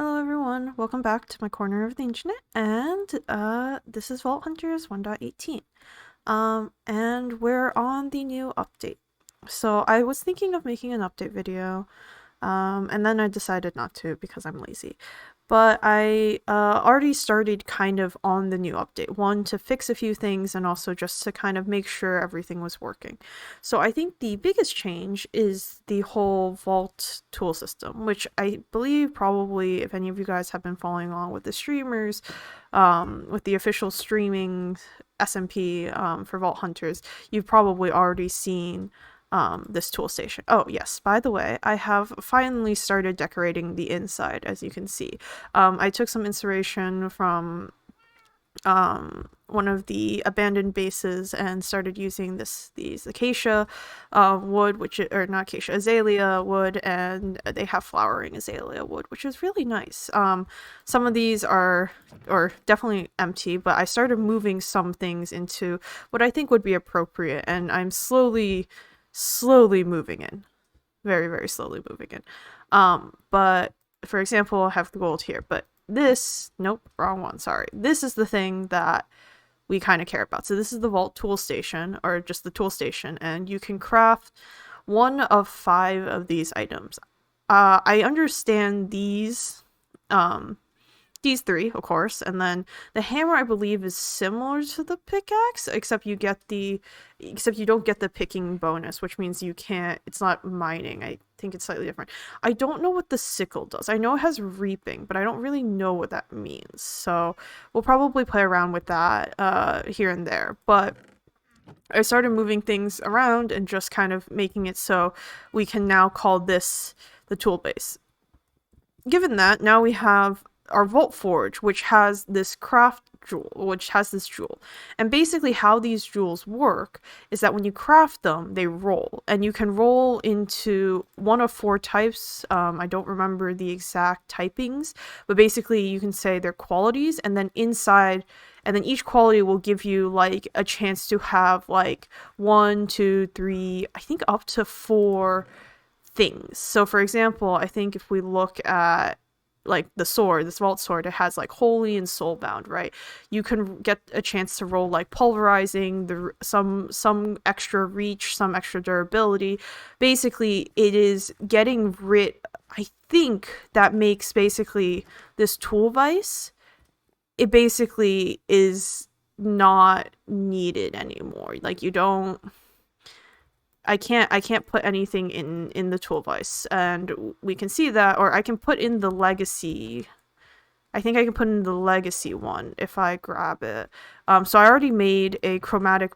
Hello everyone, welcome back to my corner of the internet, and this is Vault Hunters 1.18. And we're on the new update. So I was thinking of making an update video, and then I decided not to because I'm lazy. But I already started kind of on the new update. One, to fix a few things, and also just to kind of make sure everything was working. So I think the biggest change is the whole Vault tool system, which I believe probably, if any of you guys have been following along with the streamers, with the official streaming SMP for Vault Hunters, you've probably already seen this tool station. Oh yes, by the way, I have finally started decorating the inside, as you can see. I took some inspiration from one of the abandoned bases and started using these acacia wood, or not acacia, azalea wood, and they have flowering azalea wood, which is really nice. Some of these are definitely empty, but I started moving some things into what I think would be appropriate, and I'm slowly moving in. Very, very slowly moving in. But for example, I have the gold here, but this, nope, wrong one, sorry. This is the thing that we kind of care about. So this is the Vault tool station, or just the tool station, and you can craft one of 5 of these items. I understand these 3, of course, and then the hammer, I believe, is similar to the pickaxe, except you don't get the picking bonus, which means you can't, it's not mining. I think it's slightly different. I don't know what the sickle does. I know it has reaping, but I don't really know what that means. So we'll probably play around with that here and there. But I started moving things around and just kind of making it so we can now call this the tool base. Given that, now we have our Vault Forge, which has this jewel. And basically how these jewels work is that when you craft them, they roll. And you can roll into one of 4 types. I don't remember the exact typings, but basically you can say their qualities, and then inside, and then each quality will give you like a chance to have like 1, 2, 3, I think up to 4 things. So for example, I think if we look at like the sword, this vault sword, it has like holy and soulbound, right? You can get a chance to roll like pulverizing, some extra reach, some extra durability. Basically, it is getting rid, I think that makes basically this tool vise, it basically is not needed anymore. Like you don't, I can't put anything in the tool vise, and we can see that, or I can put in the legacy. I think I can put in the legacy one if I grab it. So I already made a chromatic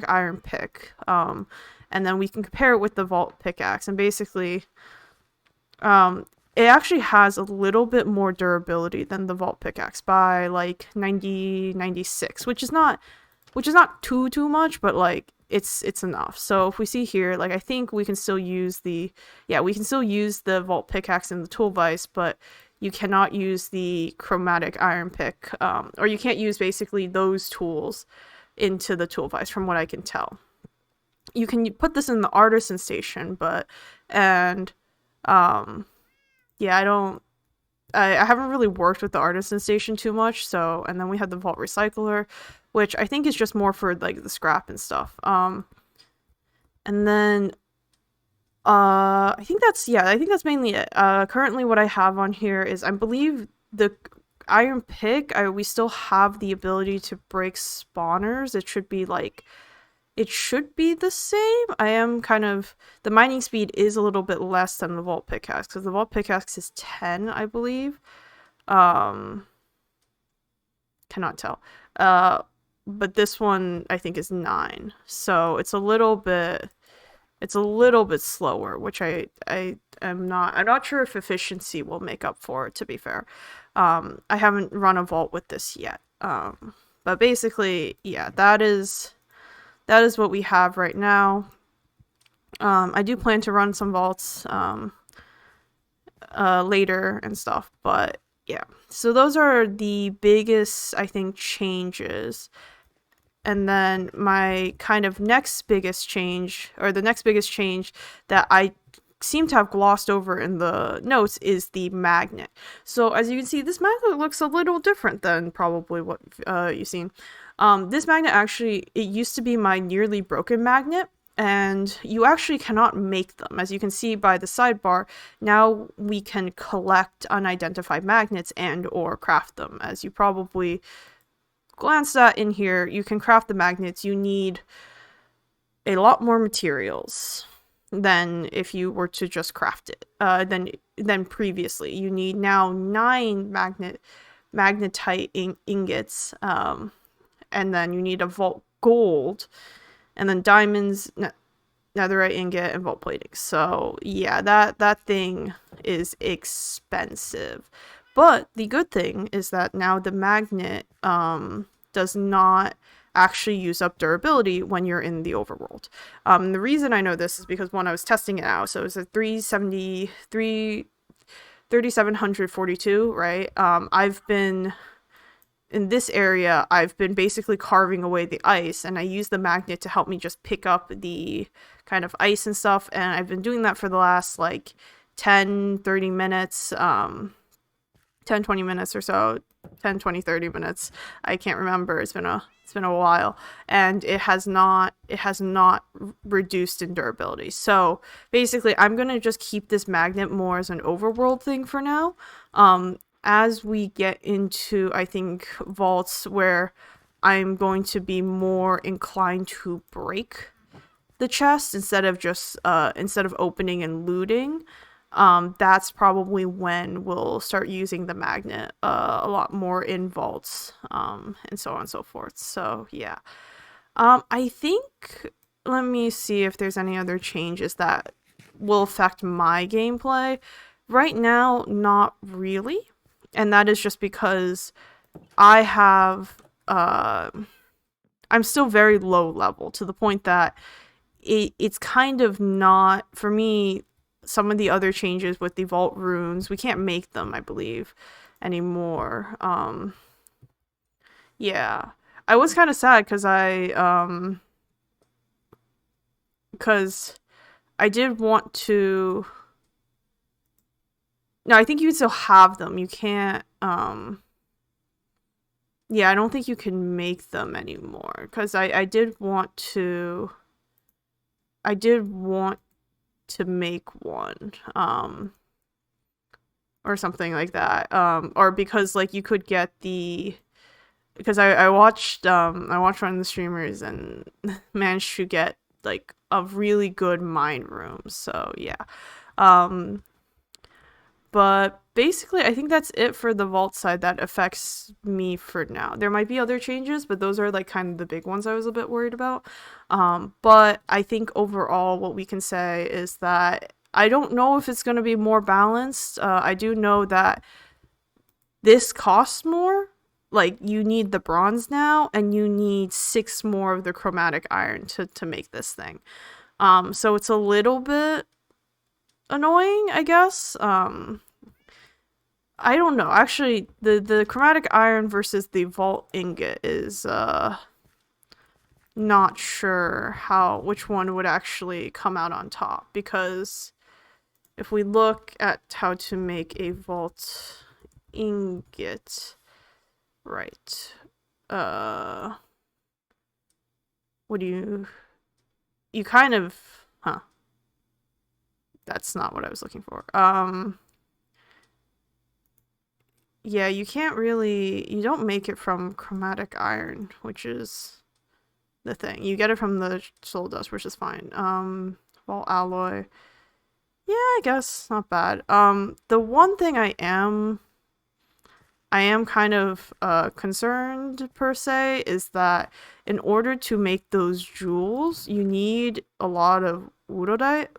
iron pick. And then we can compare it with the vault pickaxe, and basically, it actually has a little bit more durability than the vault pickaxe by like 96, which is not too much, but like it's enough. So if we see here, like I think we can still use the vault pickaxe in the tool vise, but you cannot use the chromatic iron pick, or you can't use basically those tools into the tool vise from what I can tell. You can put this in the artisan station, but I haven't really worked with the artisan station too much. So, and then we have the vault recycler, which I think is just more for like the scrap and stuff. And then I think that's mainly it. Currently what I have on here is, I believe, the iron pick. We still have the ability to break spawners. It should be the same. I am kind of, the mining speed is a little bit less than the vault pickaxe, because the vault pickaxe is 10, I believe. Cannot tell. But this one I think is 9. So it's a little bit slower, which I'm not sure if efficiency will make up for it, to be fair. I haven't run a vault with this yet. But basically, yeah, that is what we have right now. I do plan to run some vaults later and stuff, but yeah. So those are the biggest, I think, changes. And then my kind of next biggest change that I seem to have glossed over in the notes is the magnet. So as you can see, this magnet looks a little different than probably what you've seen. This magnet actually, it used to be my nearly broken magnet, and you actually cannot make them. As you can see by the sidebar, now we can collect unidentified magnets and or craft them. As you probably glanced at in here, you can craft the magnets. You need a lot more materials than if you were to just craft it than previously. You need now 9 magnetite ingots, and then you need a vault gold, and then diamonds, netherite ingot, and vault plating. So yeah, that thing is expensive. But the good thing is that now the magnet does not actually use up durability when you're in the overworld. The reason I know this is because when I was testing it out, so it was a 3742, right? I've been in this area, I've been basically carving away the ice, and I use the magnet to help me just pick up the kind of ice and stuff, and I've been doing that for the last like 10-30 minutes, 10-20 minutes or so, 10-20-30 minutes. I can't remember. It's been a while, and it has not reduced in durability. So basically I'm gonna just keep this magnet more as an overworld thing for now. As we get into, I think, vaults where I'm going to be more inclined to break the chest instead of opening and looting, that's probably when we'll start using the magnet a lot more in vaults, and so on and so forth. So yeah, I think, let me see if there's any other changes that will affect my gameplay. Right now, not really, and that is just because I have I'm still very low level, to the point that it's kind of not, for me, some of the other changes with the vault runes, we can't make them, I believe, anymore. Yeah. I was kind of sad because I did want to. No, I think you can still have them. You can't, yeah, I don't think you can make them anymore, because I did want to make one, or something like that, or because like you could get because I watched one of the streamers and managed to get like a really good mine room. So yeah, but basically I think that's it for the vault side that affects me for now. There might be other changes, but those are like kind of the big ones I was a bit worried about. But I think overall what we can say is that I don't know if it's going to be more balanced. I do know that this costs more. Like, you need the bronze now, and you need 6 more of the chromatic iron to make this thing. So it's a little bit annoying, I guess. I don't know. Actually, the chromatic iron versus the vault ingot is not sure which one would actually come out on top, because if we look at how to make a vault ingot, right, what do you kind of, that's not what I was looking for. Yeah, you don't make it from chromatic iron, which is the thing. You get it from the soul dust, which is fine. Vault alloy. Yeah, I guess not bad. The one thing I am kind of concerned, per se, is that in order to make those jewels, you need a lot of woododite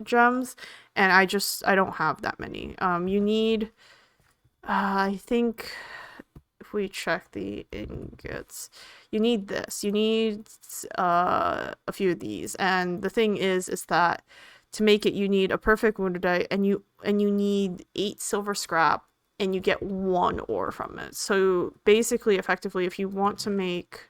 gems, and I don't have that many. You need, I think, if we check the ingots, you need this. You need a few of these, and the thing is that to make it, you need a perfect woododite, and you need 8 silver scrap, and you get 1 ore from it. So basically, effectively, if you want to make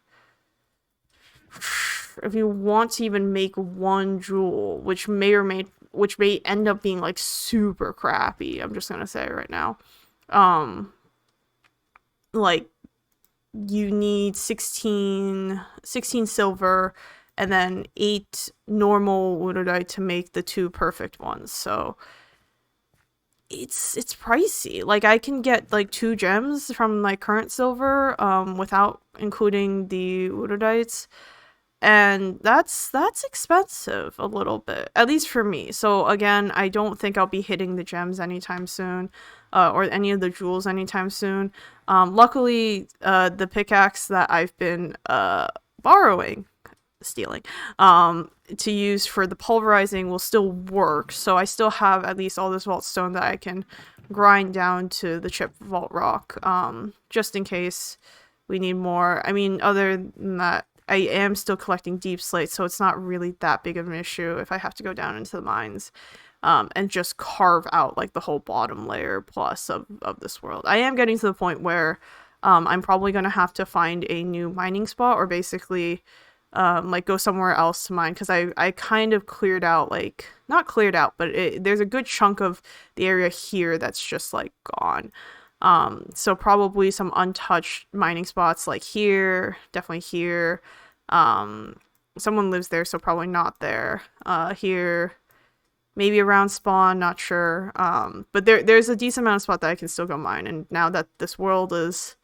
if you want to even make one jewel, which may end up being like super crappy, I'm just gonna say right now. Um, like you need 16 silver and then 8 normal woodite to make the 2 perfect ones. So it's pricey. Like I can get like 2 gems from my current silver without including the woodites, and that's expensive a little bit, at least for me. So again, I don't think I'll be hitting the gems anytime soon, or any of the jewels anytime soon. Luckily, the pickaxe that I've been borrowing, stealing, to use for the pulverizing will still work. So I still have at least all this vault stone that I can grind down to the chip vault rock, just in case we need more. I mean, other than that, I am still collecting deep slate, so it's not really that big of an issue if I have to go down into the mines, and just carve out like the whole bottom layer plus of this world. I am getting to the point where I'm probably going to have to find a new mining spot, or basically like go somewhere else to mine, because I kind of cleared out, like, not cleared out, but there's a good chunk of the area here that's just like gone. So probably some untouched mining spots like here, definitely here. Someone lives there, so probably not there. Here, maybe around spawn, not sure. But there's a decent amount of spot that I can still go mine. And now that this world is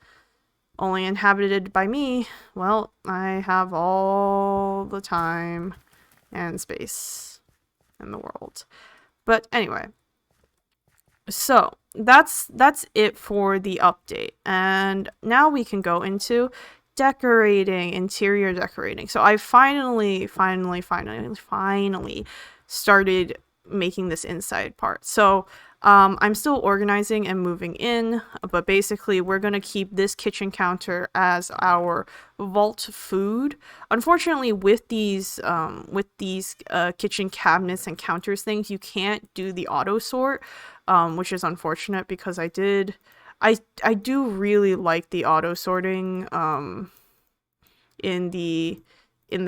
only inhabited by me, well, I have all the time and space in the world. But anyway, so that's it for the update, and now we can go into decorating, interior decorating. So I finally started making this inside part. So I'm still organizing and moving in, but basically we're going to keep this kitchen counter as our vault food. Unfortunately, with these kitchen cabinets and counters things, you can't do the auto sort, which is unfortunate, because I do really like the auto sorting in the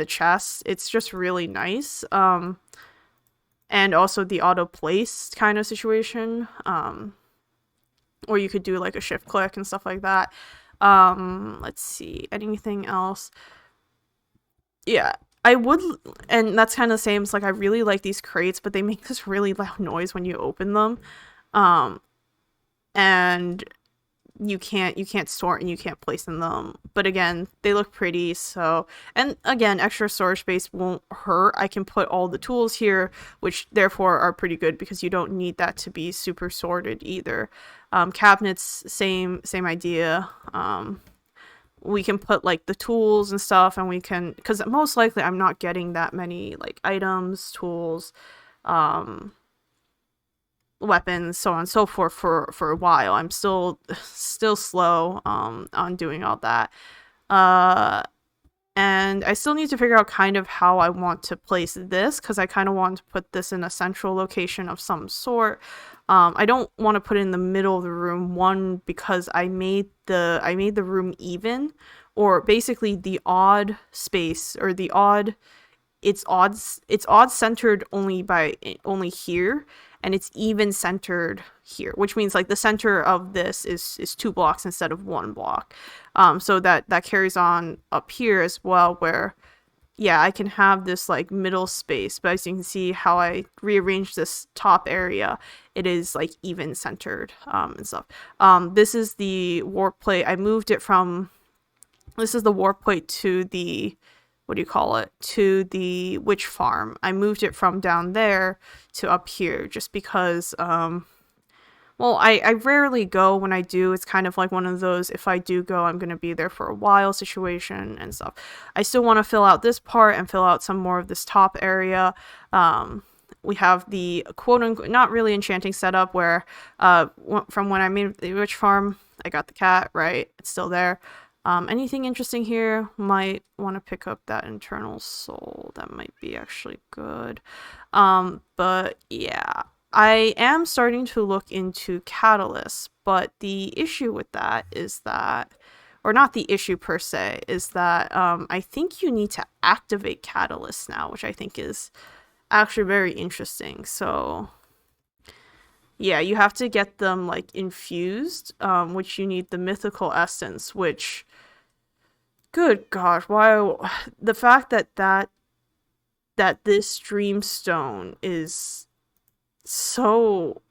chest. It's just really nice. And also the auto place kind of situation, or you could do like a shift click and stuff like that. Let's see, anything else? Yeah, I would, and that's kind of the same. It's like I really like these crates, but they make this really loud noise when you open them. And you can't sort and you can't place in them, but again, they look pretty. So, and again, extra storage space won't hurt. I can put all the tools here, which therefore are pretty good, because you don't need that to be super sorted either. Cabinets, same idea. We can put like the tools and stuff, and we can, because most likely I'm not getting that many like items, tools, weapons, so on and so forth for a while. I'm still slow on doing all that. And I still need to figure out kind of how I want to place this, because I kind of want to put this in a central location of some sort. I don't want to put it in the middle of the room, one, because I made the room even, or basically the odd space, or the odd, it's odd centered only here, and it's even centered here, which means like the center of this is 2 blocks instead of 1 block. So that carries on up here as well, where yeah, I can have this like middle space, but as you can see how I rearranged this top area, it is like even centered and stuff. This is the warp plate. I moved it from, this is the warp plate to the, what do you call it, to the witch farm. I moved it from down there to up here, just because well, I rarely go. When I do, it's kind of like one of those, if I do go, I'm going to be there for a while situation and stuff. I still want to fill out this part and fill out some more of this top area. We have the quote-unquote, not really enchanting setup, where from when I made the witch farm, I got the cat, right? It's still there. Anything interesting here? Might want to pick up that internal soul. That might be actually good. But yeah, I am starting to look into catalysts, but the issue with that is that, or not the issue per se, is that I think you need to activate catalysts now, which I think is actually very interesting. So yeah, you have to get them like infused, which you need the mythical essence, which, good gosh, why the fact that this dreamstone is so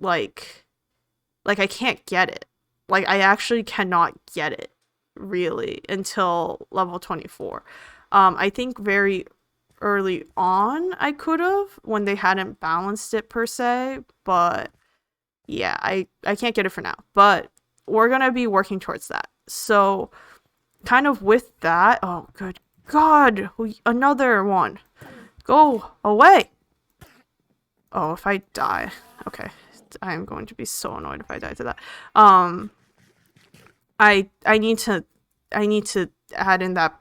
like I can't get it. Like I actually cannot get it really until level 24. I think very early on I could have when they hadn't balanced it per se, but yeah, I can't get it for now. But we're going to be working towards that. So kind of with that, oh good god, another one. Go away. Oh, if I die. Okay. I am going to be so annoyed if I die to that. I need to add in that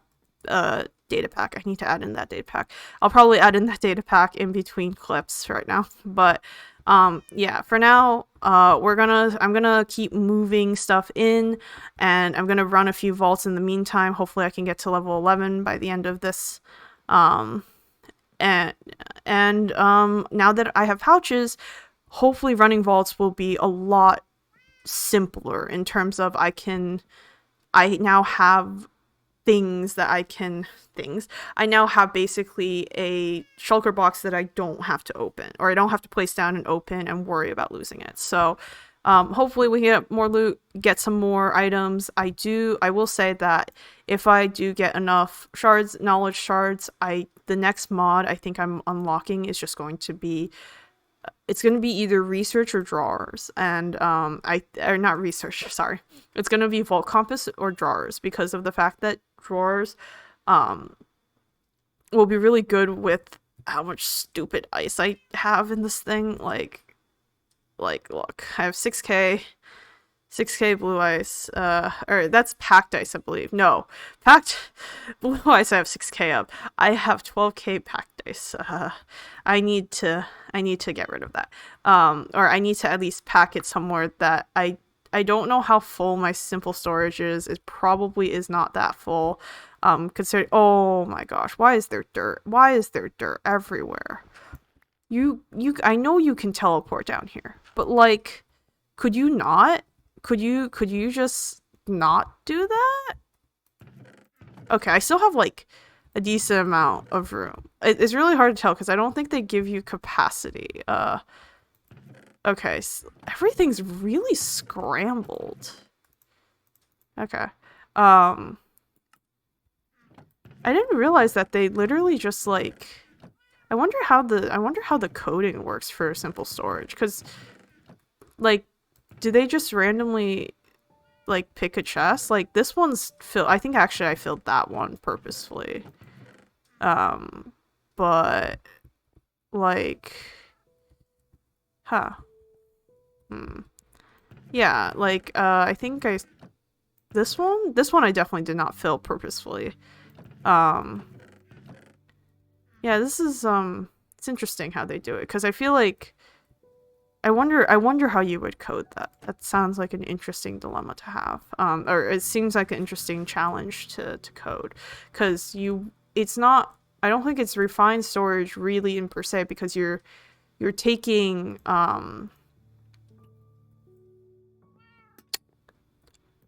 data pack. I need to add in that data pack. I'll probably add in that data pack in between clips right now. But yeah, for now, I'm gonna keep moving stuff in, and I'm gonna run a few vaults in the meantime. Hopefully I can get to level 11 by the end of this. And now that I have pouches, hopefully running vaults will be a lot simpler in terms of I now have I now have basically a shulker box that I don't have to open, or I don't have to place down and open and worry about losing it. So hopefully we get more loot, get some more items. I will say that if I do get enough knowledge shards, the next mod I think I'm unlocking is just going to be, it's going to be either research or drawers, and or not research, sorry. It's going to be vault compass or drawers, because of the fact that drawers will be really good with how much stupid ice I have in this thing. Like look, I have 6k blue ice, or that's packed ice, I believe. No, packed blue ice I have 6k of. I have 12k packed ice. I need to get rid of that. Or I need to at least pack it somewhere that I don't know how full my simple storage is. It probably is not that full. Considering, oh my gosh, why is there dirt? Why is there dirt everywhere? I know you can teleport down here, but like, could you not? Could you just not do that? Okay, I still have like a decent amount of room. It's really hard to tell because I don't think they give you capacity. Okay, so everything's really scrambled. Okay. I didn't realize that they literally just like, I wonder how the coding works for simple storage, cuz like, do they just randomly like pick a chest? Like this one's filled. I think actually I filled that one purposefully. But like, huh. Yeah, like I think this one I definitely did not fill purposefully. Yeah, this is it's interesting how they do it, because I feel like I wonder how you would code that. That sounds like an interesting dilemma to have. Or it seems like an interesting challenge to code, because it's not, I don't think it's refined storage really in per se, because you're taking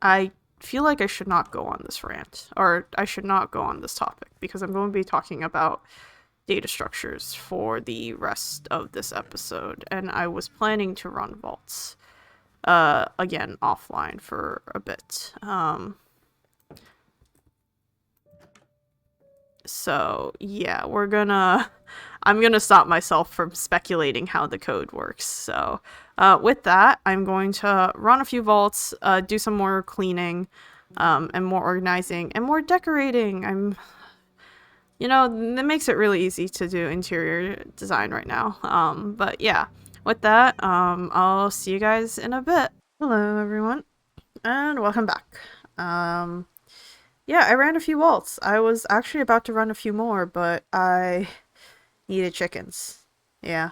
I feel like I should not go on this rant, or I should not go on this topic, because I'm going to be talking about data structures for the rest of this episode, and I was planning to run vaults again offline for a bit. So yeah, I'm gonna stop myself from speculating how the code works. So with that, I'm going to run a few vaults, do some more cleaning, and more organizing and more decorating. That makes it really easy to do interior design right now. But yeah, with that, I'll see you guys in a bit. Hello, everyone, and welcome back. Yeah, I ran a few vaults. I was actually about to run a few more, but I needed chickens. Yeah,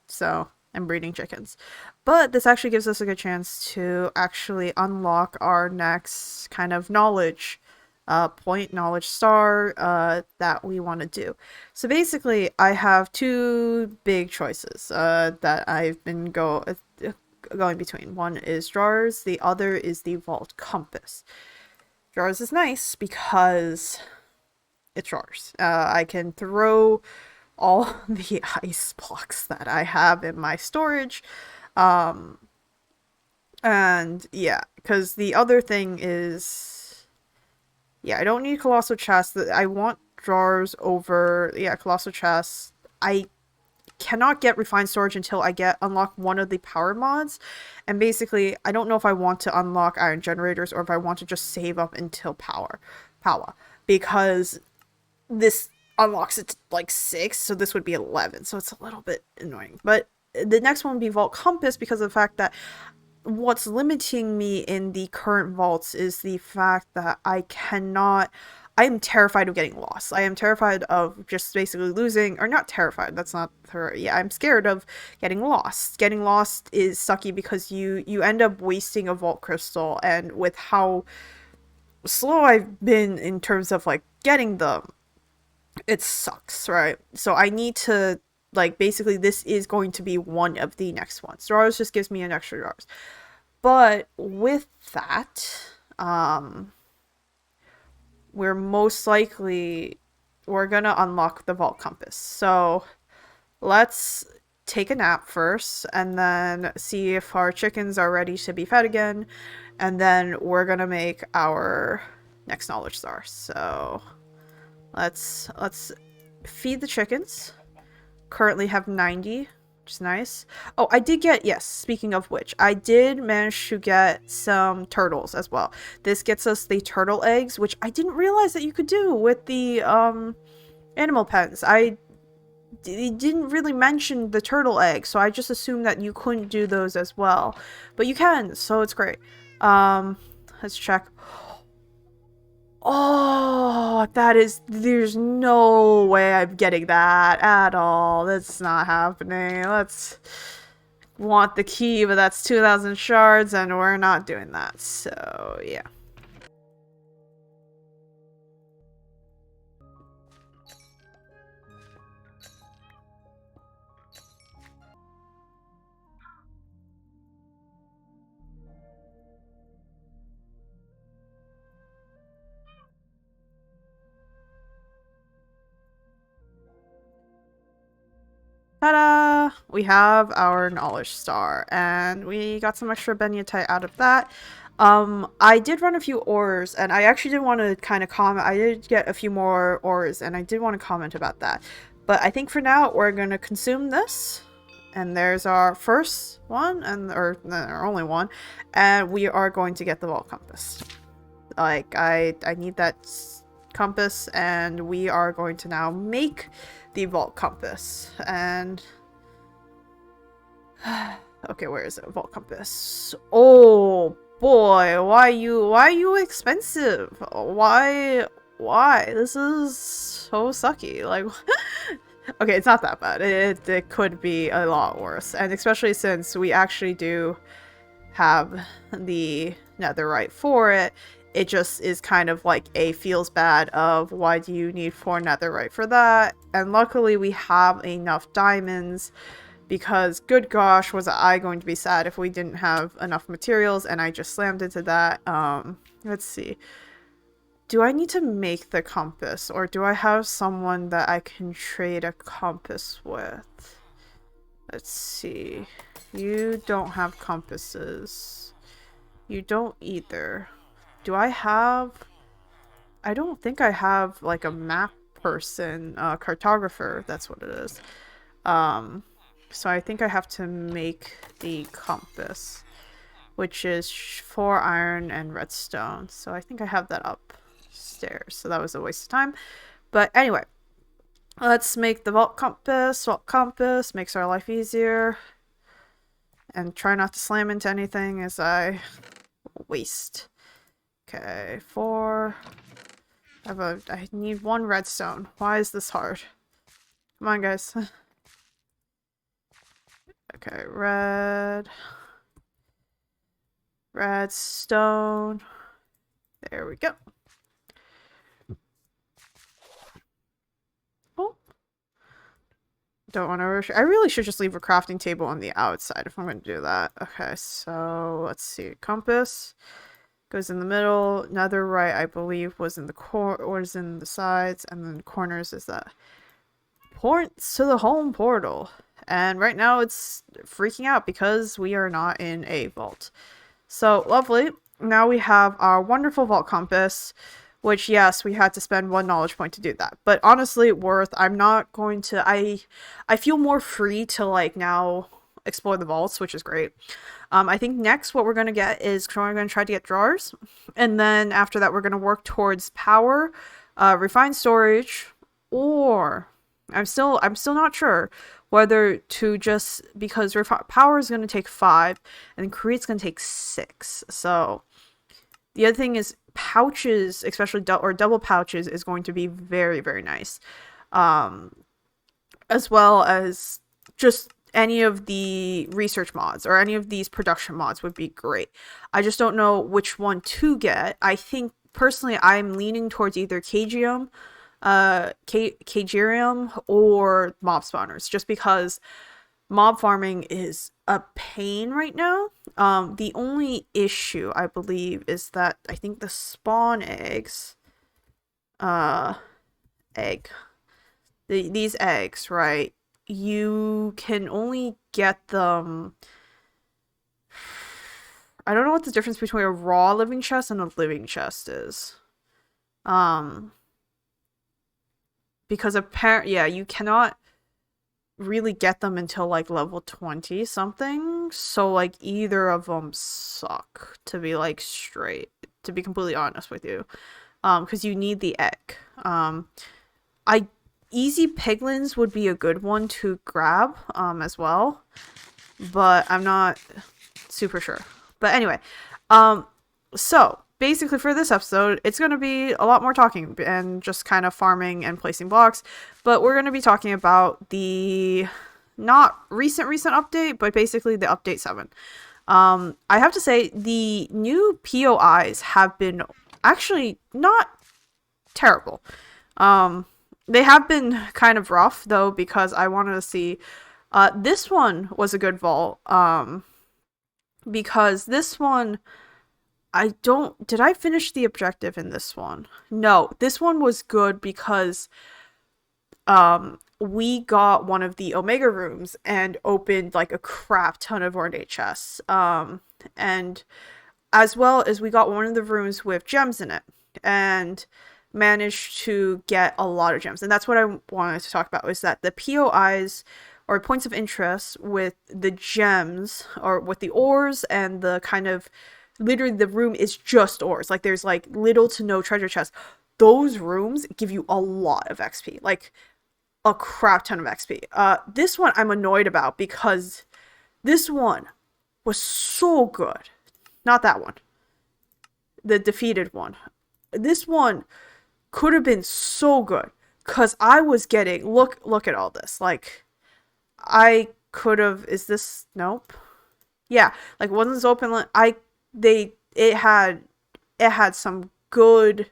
so and breeding chickens. But this actually gives us a good chance to actually unlock our next kind of knowledge point, knowledge star that we want to do. So basically, I have two big choices that I've been going between. One is drawers, the other is the vault compass. Drawers is nice because it's drawers. I can throw all the ice blocks that I have in my storage. And yeah, because the other thing is, yeah, I don't need colossal chests. I want drawers over, yeah, colossal chests. I cannot get refined storage until I unlock one of the power mods. And basically, I don't know if I want to unlock iron generators or if I want to just save up until power. Because this unlocks it to like 6, so this would be 11, so it's a little bit annoying. But the next one would be Vault Compass, because of the fact that what's limiting me in the current vaults is the fact that I am terrified of getting lost. I am terrified of just basically losing, or not terrified, that's not her. Yeah, I'm scared of getting lost. Getting lost is sucky because you end up wasting a vault crystal, and with how slow I've been in terms of like getting them, it sucks, right? So I need to, like, basically this is going to be one of the next ones. Drawers just gives me an extra drawers. But with that, we're most likely we're gonna unlock the vault compass. So let's take a nap first and then see if our chickens are ready to be fed again, and then we're gonna make our next knowledge star. So let's feed the chickens. Currently have 90, which is nice. Oh, I did get, yes, speaking of which, I did manage to get some turtles as well. This gets us the turtle eggs, which I didn't realize that you could do with the animal pens. Didn't really mention the turtle eggs, so I just assumed that you couldn't do those as well. But you can, so it's great. Let's check. Oh, there's no way I'm getting that at all. That's not happening. Let's want the key, but that's 2,000 shards, and we're not doing that. So, yeah. Ta-da! We have our knowledge star, and we got some extra beniatite out of that. I did run a few ores, and I actually did want to kind of comment. I did get a few more ores, and I did want to comment about that. But I think for now, we're going to consume this. And there's our first one, or our only one. And we are going to get the vault compass. Like, I need that compass, and we are going to now make the vault compass. And okay, where is it? Vault compass. Oh boy, why you expensive? Why this is so sucky. Like okay, it's not that bad. It could be a lot worse, and especially since we actually do have the netherite for it. It just is kind of like a feels bad of why do you need 4 netherite for that? And luckily we have enough diamonds, because good gosh, was I going to be sad if we didn't have enough materials, and I just slammed into that. Let's see. Do I need to make the compass, or do I have someone that I can trade a compass with? Let's see. You don't have compasses. You don't either. Do I have... I don't think I have, like, a map person, cartographer, that's what it is. So I think I have to make the compass, which is 4 iron and redstone. So I think I have that upstairs, so that was a waste of time. But anyway, let's make the vault compass. Vault compass makes our life easier. And try not to slam into anything as I waste. Okay, 4. I need 1 redstone. Why is this hard? Come on, guys. Okay, redstone. There we go. Oh, don't want to rush. I really should just leave a crafting table on the outside if I'm going to do that. Okay, so let's see. Compass goes in the middle. Netherite, I believe, was in the sides, and then corners is that points to the home portal. And right now it's freaking out because we are not in a vault. So lovely. Now we have our wonderful vault compass, which yes, we had to spend 1 knowledge point to do that. But honestly, worth. I'm not going to. I feel more free to like now explore the vaults, which is great. I think next what we're gonna get is we're gonna try to get drawers, and then after that we're gonna work towards power, refined storage, or I'm still not sure whether to just because power is going to take 5 and create's going to take 6. So the other thing is pouches, especially or double pouches, is going to be very, very nice. As well as just any of the research mods or any of these production mods would be great. I just don't know which one to get. I think personally I'm leaning towards either Cagium or mob spawners, just because mob farming is a pain right now. The only issue I believe is that I think the spawn eggs, these eggs, right? You can only get them. I don't know what the difference between a raw living chest and a living chest is. Because apparently, yeah, you cannot really get them until like level 20 something. So like either of them suck, to be like straight, to be completely honest with you. Because you need the egg. I easy piglins would be a good one to grab as well, but I'm not super sure. But anyway, so basically for this episode, it's going to be a lot more talking and just kind of farming and placing blocks, but we're going to be talking about the not recent update, but basically the update 7. I have to say the new POIs have been actually not terrible. They have been kind of rough though, because I wanted to see this one was a good vault, because this one did I finish the objective in this one? No, this one was good because we got one of the Omega rooms and opened like a crap ton of ornate chests. And as well as we got one of the rooms with gems in it and managed to get a lot of gems. And that's what I wanted to talk about, is that the POIs or points of interest with the gems or with the ores and the kind of literally the room is just ores. Like there's like little to no treasure chests. Those rooms give you a lot of XP, like a crap ton of XP. This one I'm annoyed about because this one was so good. Not that one. The defeated one. This one could have been so good because I was getting look at all this. Like I could have. Is this nope? Yeah, like wasn't this open? It had some good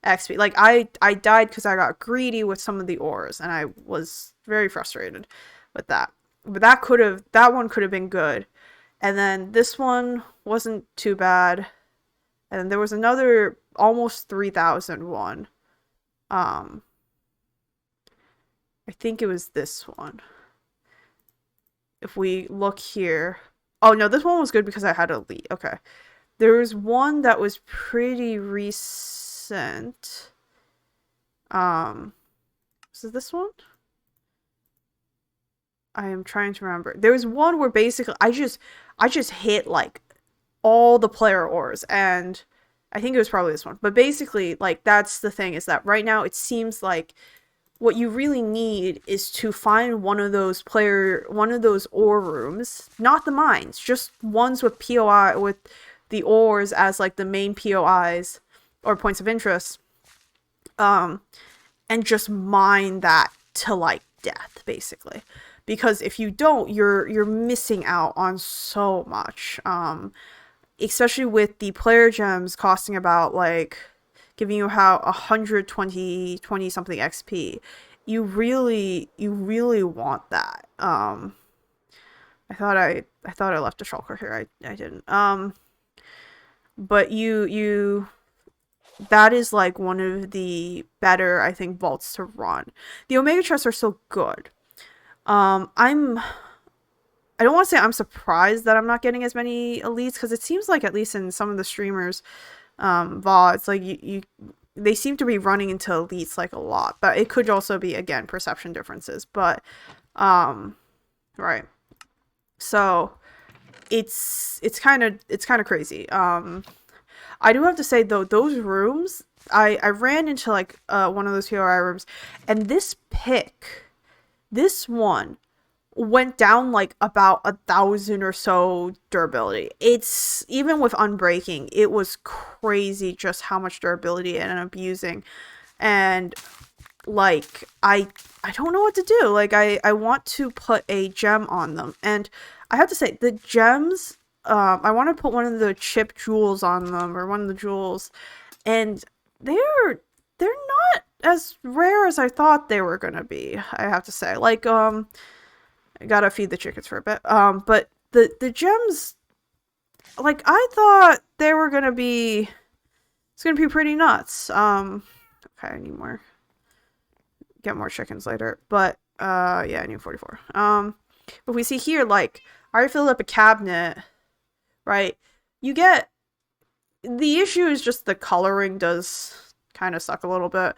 XP. Like I died because I got greedy with some of the ores, and I was very frustrated with that. But that one could have been good. And then this one wasn't too bad. And then there was another almost 3,000 one. I think it was this one. If we look here. Oh no, this one was good because I had elite. Okay. There was one that was pretty recent. Was it this one? I am trying to remember. There was one where basically I just hit like all the player ores, and I think it was probably this one. But basically, like that's the thing, is that right now it seems like what you really need is to find one of those ore rooms, not the mines, just ones with POI with the ores as like the main POIs or points of interest, and just mine that to like death basically, because if you don't, you're missing out on so much. Especially with the player gems costing about like giving you how 120 something XP. You really want that. I thought I left a shulker here. I didn't. But you that is like one of the better, I think, vaults to run. The Omega chests are still good. I don't want to say I'm surprised that I'm not getting as many elites, because it seems like, at least in some of the streamers VODs, like you they seem to be running into elites like a lot, but it could also be, again, perception differences. But right, so it's kind of crazy. I do have to say though, those rooms, I ran into like one of those POI rooms, and this one went down like about 1,000 or so durability. It's, even with unbreaking, it was crazy just how much durability it ended up using. And like I don't know what to do. Like I want to put a gem on them, and I have to say the gems, I want to put one of the chip jewels on them, or one of the jewels, and they're not as rare as I thought they were gonna be, I have to say. Like I gotta feed the chickens for a bit. But the gems, like, I thought they were gonna be, it's gonna be pretty nuts. Okay, I need more, get more chickens later. But yeah, I need 44. But we see here, like, I already filled up a cabinet, right? You get, the issue is just the coloring does kind of suck a little bit.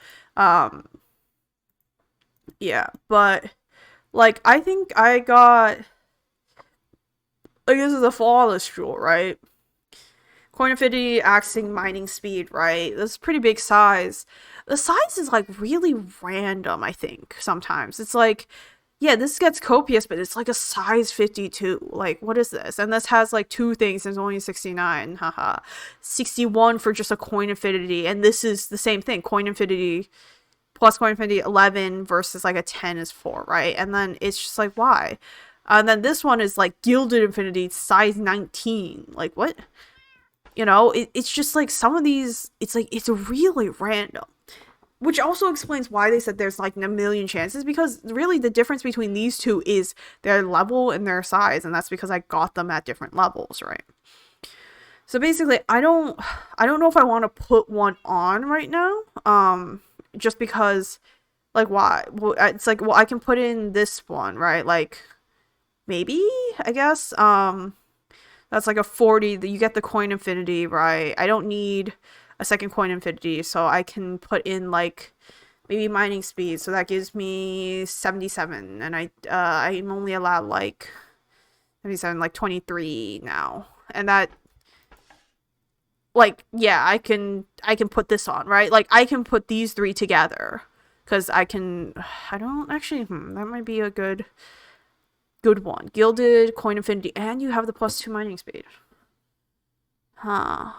Yeah, but like, I think I got, like, this is a flawless jewel, right? Coin affinity, axing, mining speed, right? That's a pretty big size. The size is like really random, I think, sometimes. It's like, yeah, this gets copious, but it's like a size 52. Like, what is this? And this has like two things. There's only 69. Haha. 61 for just a coin affinity. And this is the same thing. Coin affinity plus coin affinity 11 versus like a 10 is 4, right? And then it's just like, why? And then this one is like gilded infinity size 19. Like, what? You know, it's just like some of these, it's like, it's really random. Which also explains why they said there's like a million chances, because really the difference between these two is their level and their size, and that's because I got them at different levels, right? So basically, I don't know if I want to put one on right now, just because, like, why? Well, it's like, well, I can put in this one, right? Like, maybe, I guess, that's like a 40, you get the coin infinity, right? I don't need a second coin infinity, so I can put in like maybe mining speed, so that gives me 77, and I'm only allowed like 77, like 23 now, and that, like, yeah, I can put this on, right? Like, I can put these three together, because I don't actually, that might be a good one. Gilded, coin infinity, and you have the +2 mining speed. Huh.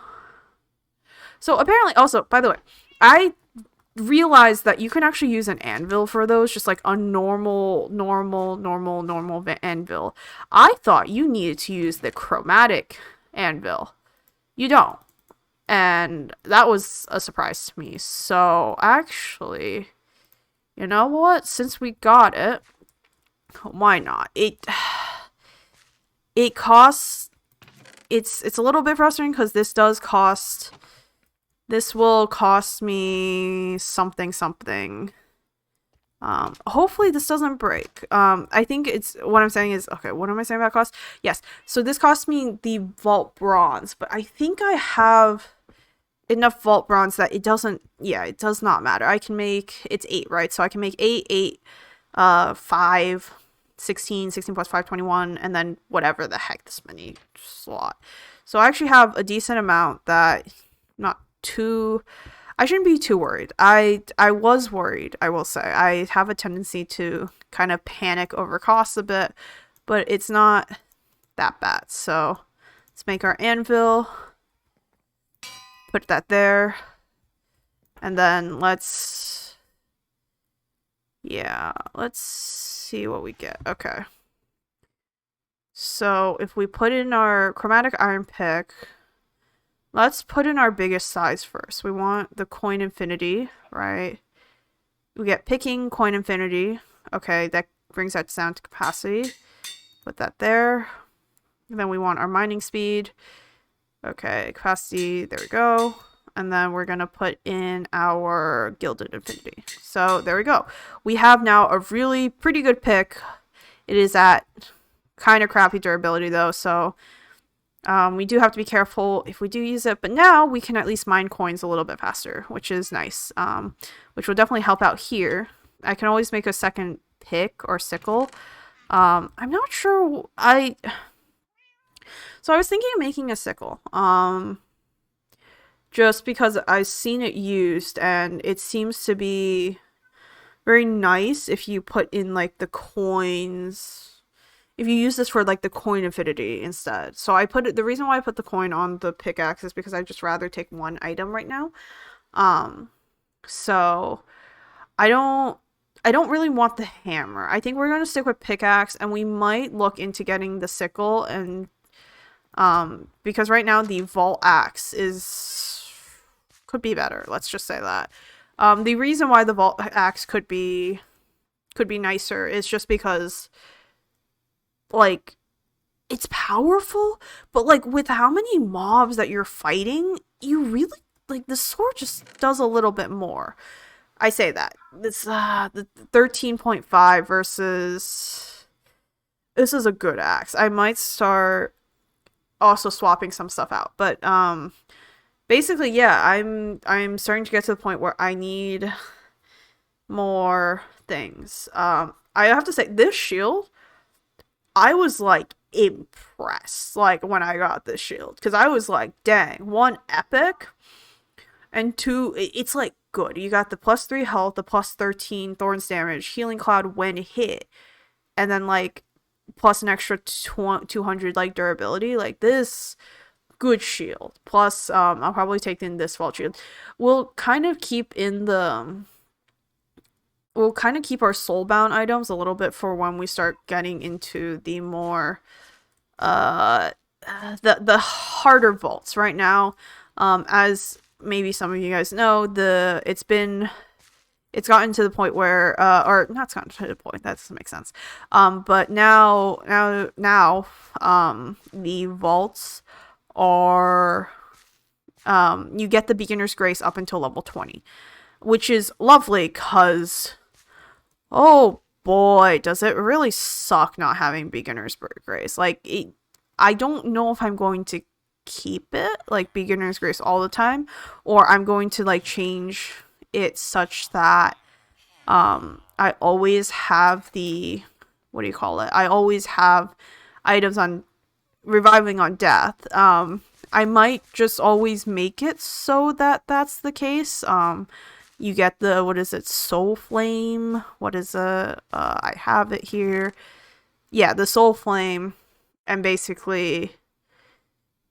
So apparently, also, by the way, I realized that you can actually use an anvil for those, just like a normal anvil. I thought you needed to use the chromatic anvil. You don't. And that was a surprise to me. So actually, you know what? Since we got it, why not? It costs, it's a little bit frustrating, because this will cost me something. Hopefully this doesn't break. I think it's, what I'm saying is, okay, what am I saying about cost? Yes, so this cost me the vault bronze, but I think I have enough vault bronze that it does not matter. I can make, it's 8, right? So I can make 8, 5, 16 plus 5, 21, and then whatever the heck, this many slot. So I actually have a decent amount that, not too, I shouldn't be too worried. I was worried, I will say. I have a tendency to kind of panic over costs a bit, but it's not that bad. So let's make our anvil, put that there, and then let's Yeah, let's see what we get. Okay. So if we put in our chromatic iron pick, let's put in our biggest size first. We want the coin infinity, right? We get picking coin infinity. Okay, that brings that down to capacity. Put that there. And then we want our mining speed. Okay, capacity, there we go. And then we're going to put in our gilded infinity. So there we go. We have now a really pretty good pick. It is at kind of crappy durability though, so we do have to be careful if we do use it. But now we can at least mine coins a little bit faster, which is nice, which will definitely help out here. I can always make a second pick or sickle. I'm not sure. So I was thinking of making a sickle. Just because I've seen it used and it seems to be very nice if you put in like the coins. If you use this for like the coin infinity instead. So I put it, the reason why I put the coin on the pickaxe is because I'd just rather take one item right now. So I don't really want the hammer. I think we're gonna stick with pickaxe and we might look into getting the sickle and because right now the vault axe could be better. Let's just say that. The reason why the vault axe could be nicer is just because like it's powerful, but like with how many mobs that you're fighting, you really like the sword just does a little bit more. I say that. This the 13.5 versus this is a good axe. I might start also swapping some stuff out. But basically yeah, I'm starting to get to the point where I need more things. I have to say this shield I was like impressed like when I got this shield because I was like, dang, one epic and two, it's like good. You got the +3 health, the +13 thorns damage, healing cloud when hit, and then like plus an extra 200 like durability. Like this good shield. Plus, I'll probably take in this vault shield. We'll kind of keep in the we'll kind of keep our soulbound items a little bit for when we start getting into the more uh the harder vaults right now. As maybe some of you guys know, it's gotten to the point where or not, it's gotten to the point, that doesn't make sense, but now the vaults are you get the beginner's grace up until level 20, which is lovely because oh boy, does it really suck not having beginner's grace. I don't know if I'm going to keep it like beginner's grace all the time, or I'm going to like change it such that I always have the what do you call it? I always have items on reviving on death. I might just always make it so that that's the case. You get the, what is it, soul flame? What is it? I have it here. Yeah, the soul flame, and basically,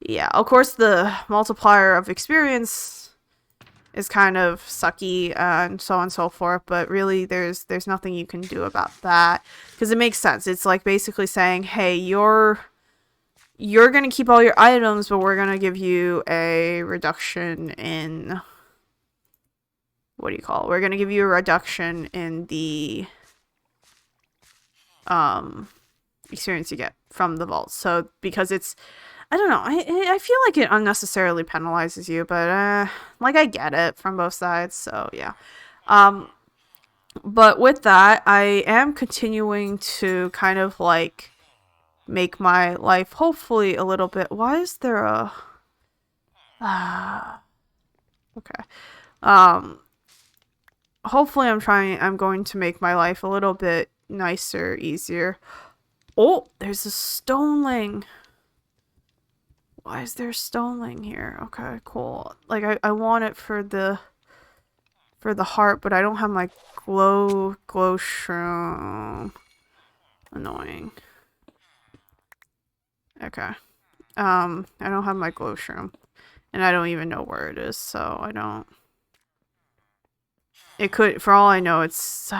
yeah. Of course, the multiplier of experience is kind of sucky and so on and so forth, but really there's nothing you can do about that because it makes sense. It's like basically saying, hey, you're gonna keep all your items, but we're gonna give you a reduction in what do you call it? We're gonna give you a reduction in the experience you get from the vault. So because it's, I don't know, I feel like it unnecessarily penalizes you, but like I get it from both sides, so yeah. But with that, I am continuing to kind of like make my life hopefully a little bit. Why is there a okay. Hopefully I'm going to make my life a little bit nicer, easier. Oh, there's a stoneling. Why is there a stoneling here? Okay, cool. Like I want it for the heart, but I don't have my glow shroom. Annoying. Okay. I don't have my glow shroom. And I don't even know where it is, so I don't. It could, for all I know, it's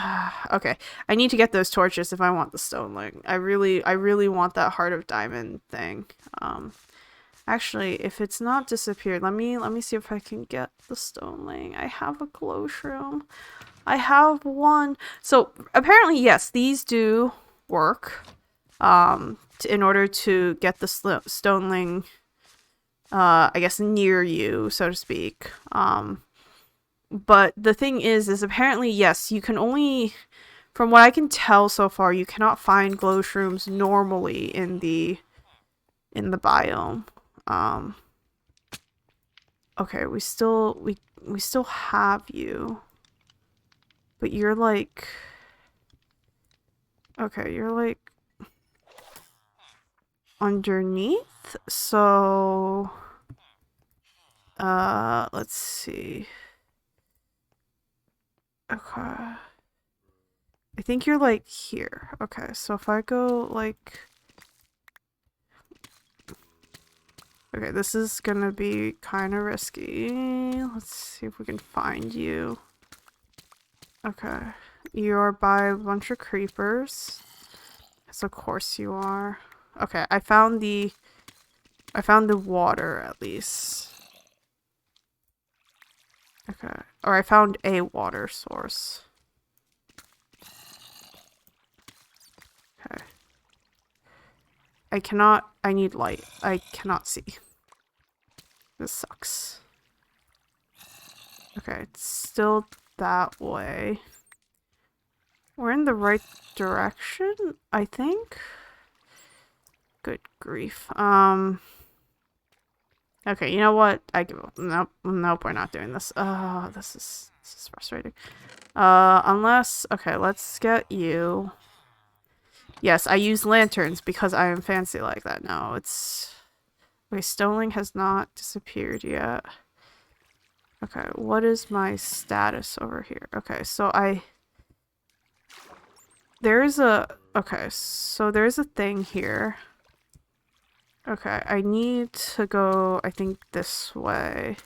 okay. I need to get those torches if I want the stoneling. I really want that heart of diamond thing. Actually, if it's not disappeared, let me see if I can get the stoneling. I have a glow shroom. I have one. So apparently, yes, these do work. In order to get the stoneling, I guess near you, so to speak. But the thing is apparently, yes, you can only, from what I can tell so far, you cannot find glow shrooms normally in the biome. Okay, we still have you. But you're like, okay, you're like underneath. So let's see. Okay. I think you're like here. Okay, so if I go like, okay, this is gonna be kind of risky. Let's see if we can find you. Okay, you're by a bunch of creepers. Yes, of course you are. Okay, I found the water at least. Okay, or I found a water source. Okay. I need light. I cannot see. This sucks. Okay, it's still that way. We're in the right direction, I think. Good grief. Okay, you know what? I give up. Nope, we're not doing this. Oh, this is frustrating. Unless, okay, let's get you. Yes, I use lanterns because I am fancy like that. No, it's... Wait, Stoneling has not disappeared yet. Okay, what is my status over here? Okay, so there's a... Okay, so there's a thing here. Okay, I need to go, I think, this way.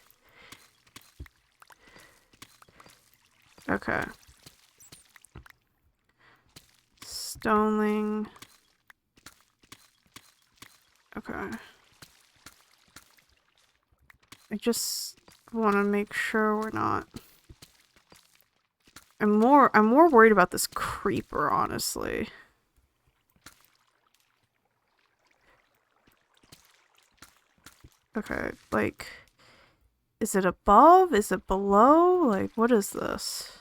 Okay. Stoneling. Okay. I just want to make sure we're not... I'm more worried about this creeper, honestly. Okay, like... Is it above? Is it below? Like, what is this?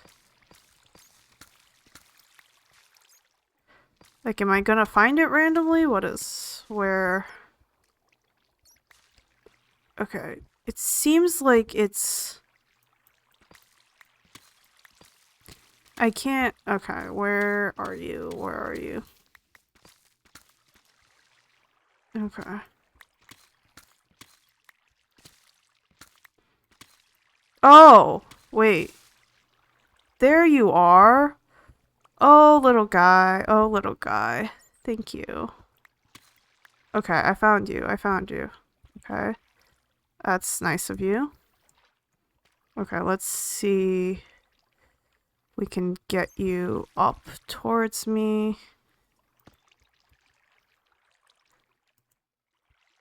Like, am I gonna find it randomly? What is... Where... Okay. It seems like it's... I can't... Okay, where are you? Where are you? Okay. Oh! Wait. There you are! Oh, little guy. Oh, little guy. Thank you. Okay, I found you. I found you. Okay. That's nice of you. Okay, let's see. We can get you up towards me.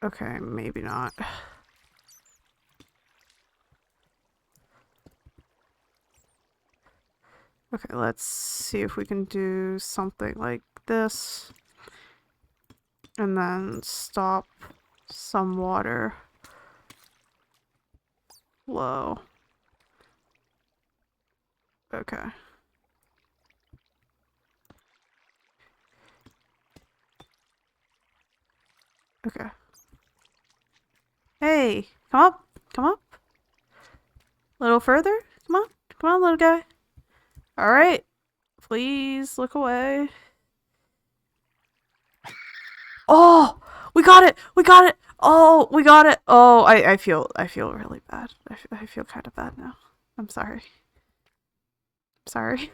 Okay, maybe not. Okay, let's see if we can do something like this. And then stop some water flow. Okay. Okay. Hey, come up. Come up. A little further. Come on. Come on, little guy. Alright. Please look away. Oh! We got it! We got it! Oh, we got it! Oh, I feel really bad. I feel kind of bad now. I'm sorry. I'm sorry.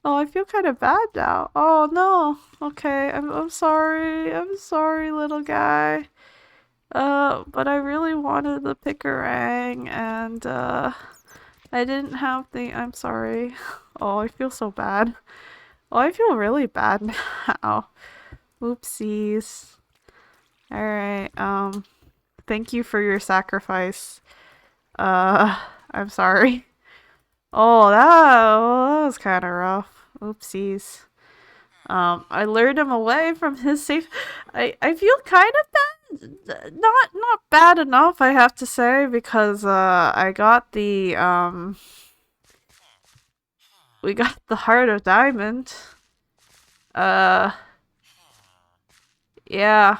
Oh, I feel kind of bad now. Oh no. Okay, I'm sorry. I'm sorry, little guy. But I really wanted the pickerang, and I didn't have the. I'm sorry. Oh, I feel so bad. Oh, I feel really bad now. Oopsies. Alright, thank you for your sacrifice. I'm sorry. That was kind of rough. Oopsies. I lured him away from his safe. I feel kind of bad. Not bad enough, I have to say, because I got the we got the heart of diamond. Uh, yeah.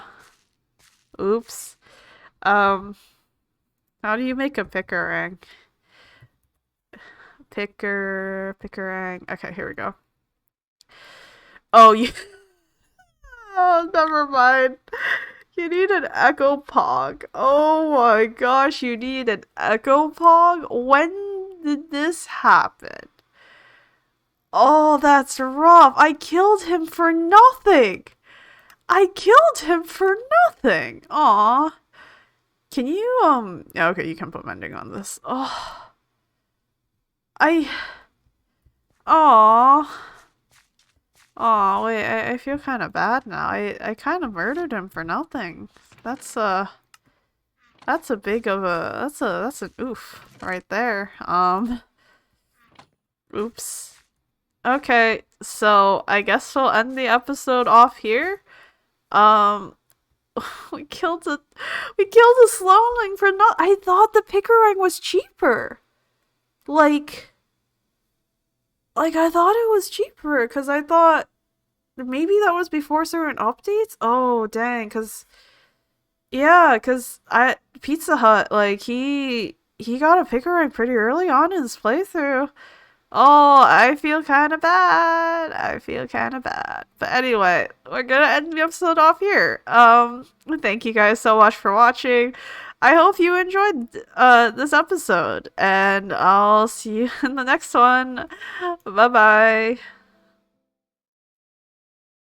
Oops. Um, how do you make a pickerang? Pickerang. Okay, here we go. Oh, you. Oh, never mind. You need an echo pog. Oh my gosh, you need an echo pog? When did this happen? Oh, that's rough. I killed him for nothing. I killed him for nothing. Aw. Can you, yeah, okay, you can put mending on this. Oh. I. Aw. Aw, wait, I feel kind of bad now. I kind of murdered him for nothing. That's, that's a big of a, that's an oof right there. Oops. Okay, so I guess we'll end the episode off here. Um, we killed a, we killed a Sloneling for not. I thought the Pickering was cheaper. Like, I thought it was cheaper because I thought maybe that was before certain updates. Oh dang, because yeah, because I Pizza Hut like he got a Pickering pretty early on in his playthrough. Oh, I feel kind of bad. I feel kind of bad. But anyway, we're gonna end the episode off here. Thank you guys so much for watching. I hope you enjoyed this episode, and I'll see you in the next one. Bye bye.